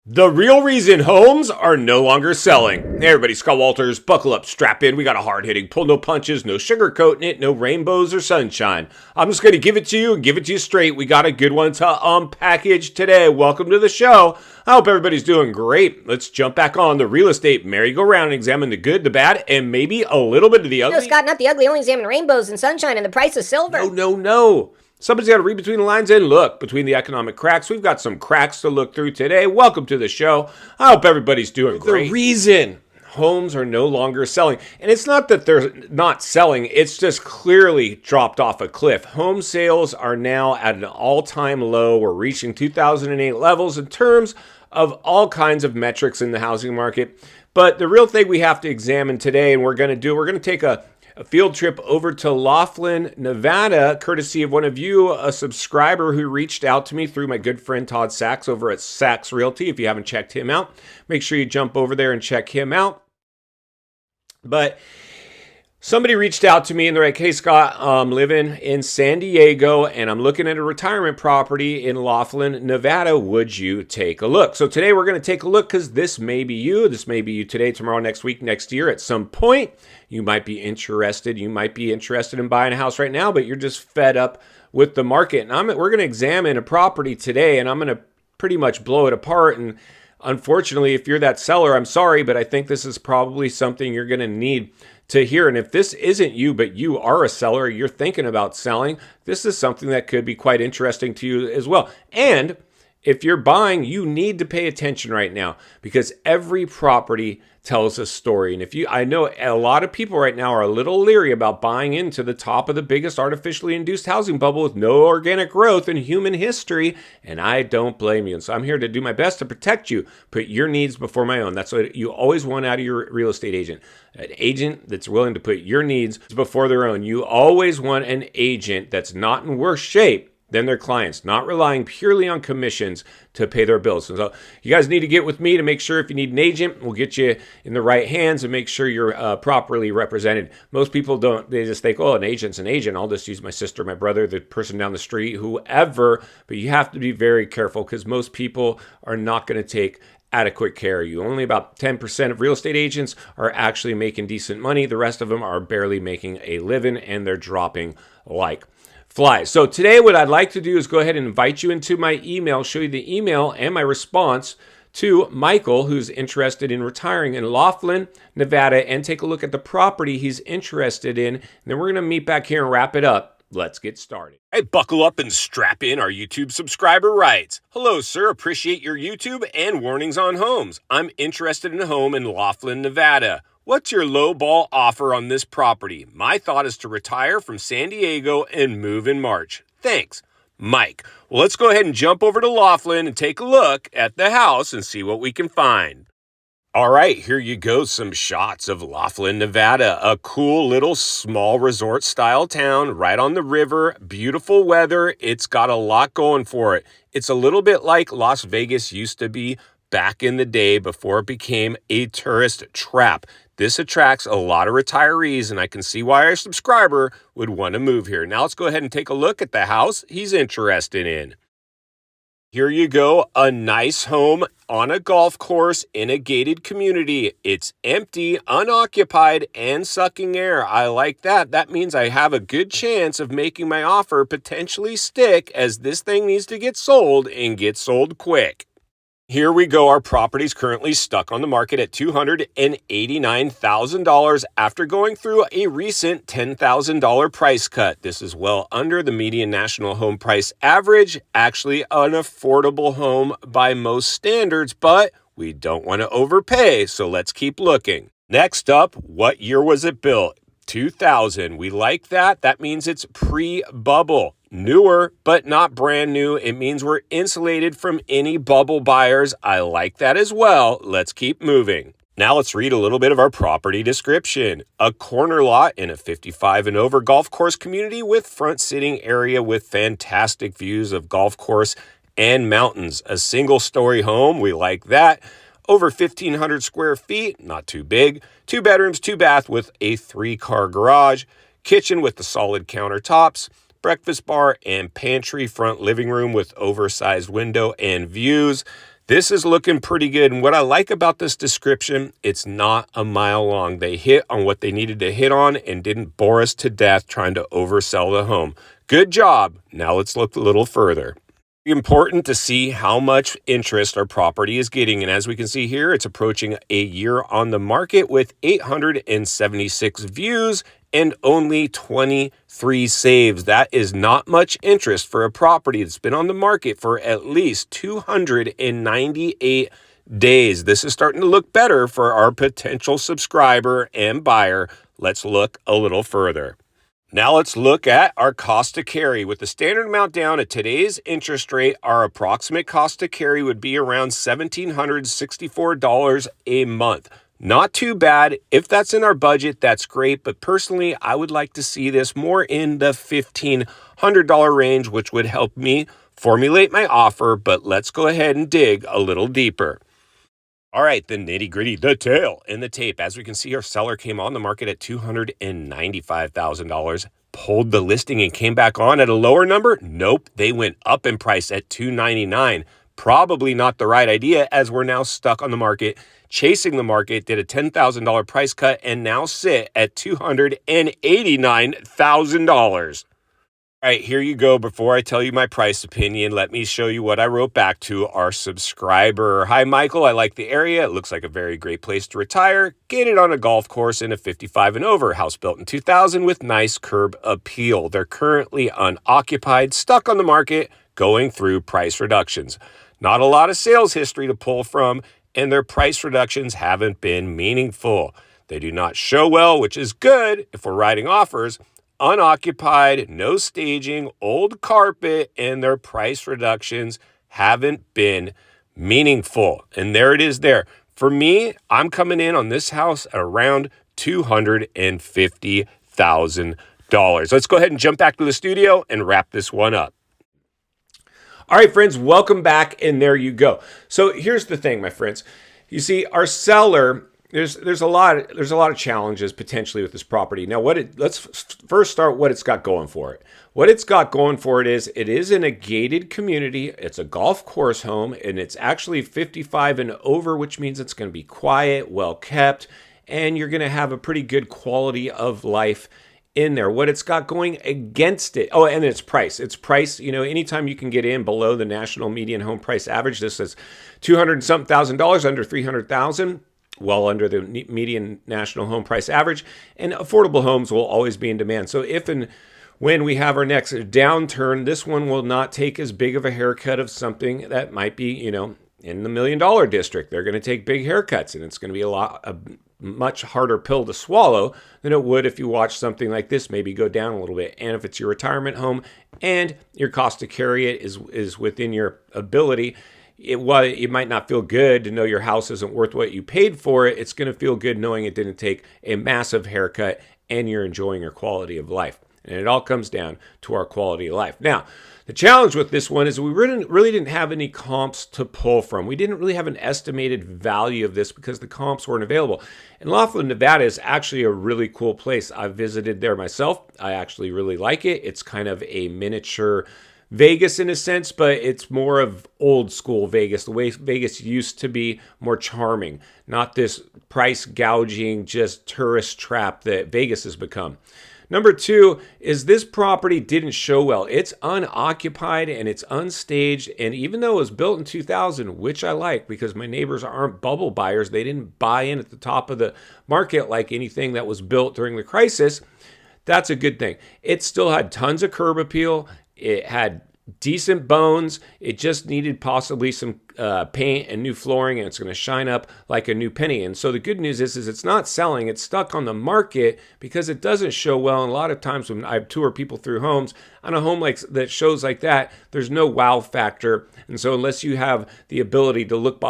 The real reason homes are no longer selling. Hey everybody, Scott Walters, buckle up, strap in. We got a hard-hitting pull, no punches, no sugarcoating it, no rainbows or sunshine. I'm just going to give it to you and give it to you straight. We got a good one to unpackage today. Welcome to the show. I hope everybody's doing great. Let's jump back on the real estate merry-go-round and examine the good, the bad, and maybe a little bit of the ugly. No, Scott, not the ugly. Only examine rainbows and sunshine and the price of silver. No. Somebody's got to read between the lines and look between the economic cracks. We've got some cracks to look through today. Welcome to the show. I hope everybody's doing great. The reason homes are no longer selling, and it's not that they're not selling, it's just clearly dropped off a cliff. Home sales are now at an all-time low. We're reaching 2008 levels in terms of all kinds of metrics in the housing market. But the real thing we have to examine today, and we're going to take a field trip over to Laughlin, Nevada, courtesy of one of you, a subscriber who reached out to me through my good friend Todd Sachs over at Sachs Realty. If you haven't checked him out, make sure you jump over there and check him out. But somebody reached out to me and they're like, hey, Scott, I'm living in San Diego and I'm looking at a retirement property in Laughlin, Nevada. Would you take a look? So today we're going to take a look because this may be you. This may be you today, tomorrow, next week, next year. At some point, you might be interested. You might be interested in buying a house right now, but you're just fed up with the market. And we're going to examine a property today and I'm going to pretty much blow it apart. And unfortunately, if you're that seller, I'm sorry, but I think this is probably something you're going to need to hear. And if this isn't you, but you are a seller, you're thinking about selling, this is something that could be quite interesting to you as well. And if you're buying, you need to pay attention right now because every property tells a story. And I know a lot of people right now are a little leery about buying into the top of the biggest artificially induced housing bubble with no organic growth in human history. And I don't blame you. And so I'm here to do my best to protect you, put your needs before my own. That's what you always want out of your real estate agent. An agent that's willing to put your needs before their own. You always want an agent that's not in worse shape than their clients, not relying purely on commissions to pay their bills. So you guys need to get with me to make sure if you need an agent, we'll get you in the right hands and make sure you're properly represented. Most people don't. They just think, oh, an agent's an agent. I'll just use my sister, my brother, the person down the street, whoever. But you have to be very careful because most people are not going to take adequate care of you. Only about 10% of real estate agents are actually making decent money. The rest of them are barely making a living and they're dropping like flies. So today what I'd like to do is go ahead and invite you into my email, show you the email and my response to Michael, who's interested in retiring in Laughlin, Nevada, and take a look at the property he's interested in. And then we're going to meet back here and wrap it up. Let's get started. Hey, buckle up and strap in. Our YouTube subscriber writes, hello, sir. Appreciate your YouTube and warnings on homes. I'm interested in a home in Laughlin, Nevada. What's your low ball offer on this property? My thought is to retire from San Diego and move in March. Thanks, Mike. Well, let's go ahead and jump over to Laughlin and take a look at the house and see what we can find. All right, here you go. Some shots of Laughlin, Nevada. A cool little small resort style town right on the river. Beautiful weather. It's got a lot going for it. It's a little bit like Las Vegas used to be back in the day before it became a tourist trap. This attracts a lot of retirees, and I can see why our subscriber would want to move here. Now let's go ahead and take a look at the house he's interested in. Here you go, a nice home on a golf course in a gated community. It's empty, unoccupied, and sucking air. I like that. That means I have a good chance of making my offer potentially stick as this thing needs to get sold and get sold quick. Here we go. Our property's currently stuck on the market at $289,000 after going through a recent $10,000 price cut. This is well under the median national home price average, actually an affordable home by most standards, but we don't want to overpay, so let's keep looking. Next up, what year was it built? 2000. We like that. That means it's pre-bubble. Newer, but not brand new. It means we're insulated from any bubble buyers. I like that as well. Let's keep moving. Now let's read a little bit of our property description. A corner lot in a 55 and over golf course community with front sitting area with fantastic views of golf course and mountains. A single story home. We like that. Over 1,500 square feet. Not too big. 2 bedrooms, 2 bath with a 3-car garage. Kitchen with the solid countertops. breakfast bar and pantry front living room with oversized window and views. This is looking pretty good. And what I like about this description, it's not a mile long. They hit on what they needed to hit on and didn't bore us to death trying to oversell the home. Good job. Now let's look a little further. Important to see how much interest our property is getting. And as we can see here, it's approaching a year on the market with 876 views and only 23 saves. That is not much interest for a property that's been on the market for at least 298 days. This is starting to look better for our potential subscriber and buyer. Let's look a little further. Now let's look at our cost to carry. With the standard amount down at today's interest rate, our approximate cost to carry would be around $1,764 a month. Not too bad. If that's in our budget, that's great. But personally, I would like to see this more in the $1,500 range, which would help me formulate my offer. But let's go ahead and dig a little deeper. All right, the nitty gritty, the tail and the tape. As we can see, our seller came on the market at $295,000, pulled the listing and came back on at a lower number. Nope, they went up in price at $299,000. Probably not the right idea, as we're now stuck on the market, chasing the market, did a $10,000 price cut and now sit at $289,000. All right, here you go. Before I tell you my price opinion, let me show you what I wrote back to our subscriber. Hi, Michael. I like the area. It looks like a very great place to retire. Get it on a golf course in a 55 and over. House built in 2000 with nice curb appeal. They're currently unoccupied, stuck on the market, going through price reductions. Not a lot of sales history to pull from, and their price reductions haven't been meaningful. They do not show well, which is good if we're writing offers. Unoccupied, no staging, old carpet, and their price reductions haven't been meaningful. And there it is there. For me, I'm coming in on this house at around $250,000. Let's go ahead and jump back to the studio and wrap this one up. All right, friends, welcome back, and there you go. So here's the thing, my friends. You see, our seller, there's a lot of challenges potentially with this property. Now, let's first start what it's got going for it. What it's got going for it is in a gated community. It's a golf course home, and it's actually 55 and over, which means it's going to be quiet, well kept, and you're going to have a pretty good quality of life in there. What it's got going against it, and its price. Its price, anytime you can get in below the national median home price average, this is $200 and something thousand, under $300,000, well under the median national home price average, and affordable homes will always be in demand. So if and when we have our next downturn, this one will not take as big of a haircut of something that might be, in the $1 million district. They're going to take big haircuts, and it's going to be a much harder pill to swallow than it would if you watch something like this maybe go down a little bit. And if it's your retirement home and your cost to carry it is within your ability, it might not feel good to know your house isn't worth what you paid for it. It's going to feel good knowing it didn't take a massive haircut and you're enjoying your quality of life. And it all comes down to our quality of life. Now, the challenge with this one is we really didn't have any comps to pull from. We didn't really have an estimated value of this because the comps weren't available. And Laughlin, Nevada is actually a really cool place. I've visited there myself. I actually really like it. It's kind of a miniature Vegas in a sense, but it's more of old school Vegas, the way Vegas used to be, more charming, not this price gouging, just tourist trap that Vegas has become. Number two is this property didn't show well. It's unoccupied and it's unstaged. And even though it was built in 2000, which I like because my neighbors aren't bubble buyers, they didn't buy in at the top of the market like anything that was built during the crisis. That's a good thing. It still had tons of curb appeal. It had decent bones. It just needed possibly some paint and new flooring, and it's going to shine up like a new penny. And so the good news is it's not selling. It's stuck on the market because it doesn't show well. And a lot of times when I tour people through homes, on a home like that shows like that, there's no wow factor. And so unless you have the ability to look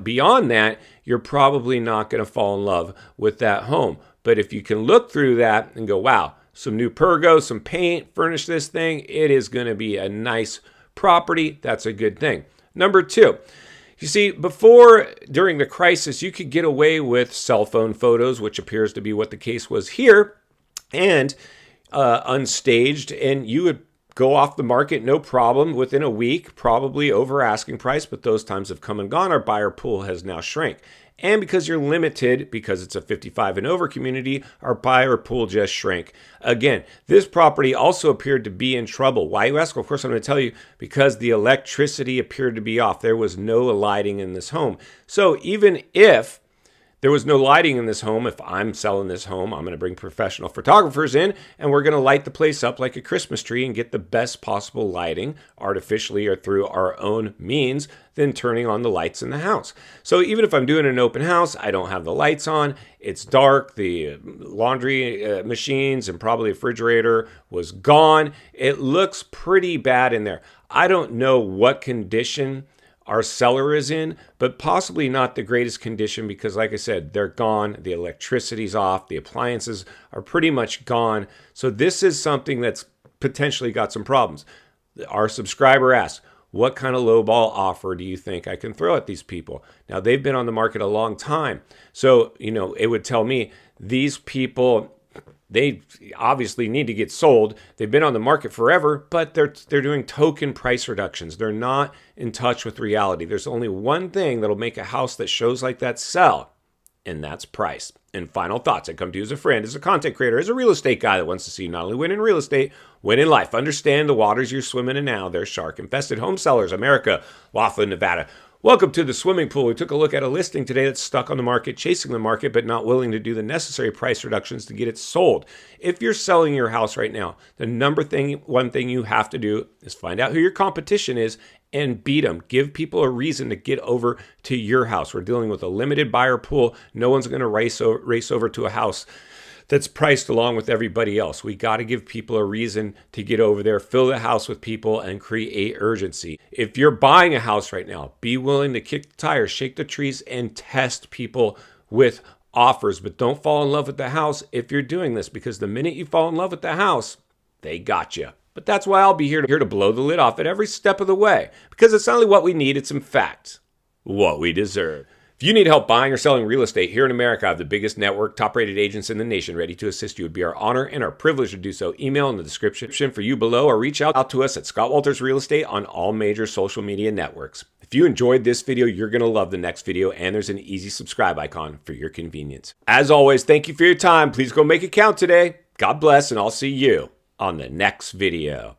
beyond that, you're probably not going to fall in love with that home. But if you can look through that and go, wow, some new pergo, some paint, furnish this thing, it is going to be a nice property. That's a good thing. Number two, you see, during the crisis, you could get away with cell phone photos, which appears to be what the case was here. And unstaged, and you would go off the market, no problem, within a week, probably over asking price, but those times have come and gone. Our buyer pool has now shrank. And because you're limited, because it's a 55 and over community, our buyer pool just shrank. Again, this property also appeared to be in trouble. Why, you ask? Well, of course, I'm going to tell you, because the electricity appeared to be off. There was no lighting in this home. So even if there was no lighting in this home, if I'm selling this home, I'm going to bring professional photographers in, and we're going to light the place up like a Christmas tree and get the best possible lighting, artificially or through our own means, than turning on the lights in the house. So even if I'm doing an open house, I don't have the lights on, it's dark, the laundry machines and probably refrigerator was gone. It looks pretty bad in there. I don't know what condition our seller is in, but possibly not the greatest condition because, like I said, they're gone. The electricity's off. The appliances are pretty much gone. So this is something that's potentially got some problems. Our subscriber asked, what kind of lowball offer do you think I can throw at these people? Now, they've been on the market a long time. So, it would tell me these people, they obviously need to get sold. They've been on the market forever, but they're doing token price reductions. They're not in touch with reality. There's only one thing that'll make a house that shows like that sell, and that's price. And final thoughts. I come to you as a friend, as a content creator, as a real estate guy that wants to see you not only win in real estate, win in life. Understand the waters you're swimming in now. They're shark-infested. Home Sellers, America, Laughlin, Nevada. Welcome to the swimming pool. We took a look at a listing today that's stuck on the market, chasing the market, but not willing to do the necessary price reductions to get it sold. If you're selling your house right now, the one thing you have to do is find out who your competition is and beat them. Give people a reason to get over to your house. We're dealing with a limited buyer pool. No one's going to race over to a house that's priced along with everybody else. We got to give people a reason to get over there, fill the house with people, and create urgency. If you're buying a house right now, be willing to kick the tires, shake the trees, and test people with offers. But don't fall in love with the house if you're doing this, because the minute you fall in love with the house, they got you. But that's why I'll be here to blow the lid off at every step of the way, because it's not only what we need, it's in fact what we deserve. If you need help buying or selling real estate here in America, I have the biggest network, top-rated agents in the nation ready to assist you. It would be our honor and our privilege to do so. Email in the description for you below, or reach out to us at ScottWaltersrealestate on all major social media networks. If you enjoyed this video, you're going to love the next video, and there's an easy subscribe icon for your convenience. As always, thank you for your time. Please go make it count today. God bless, and I'll see you on the next video.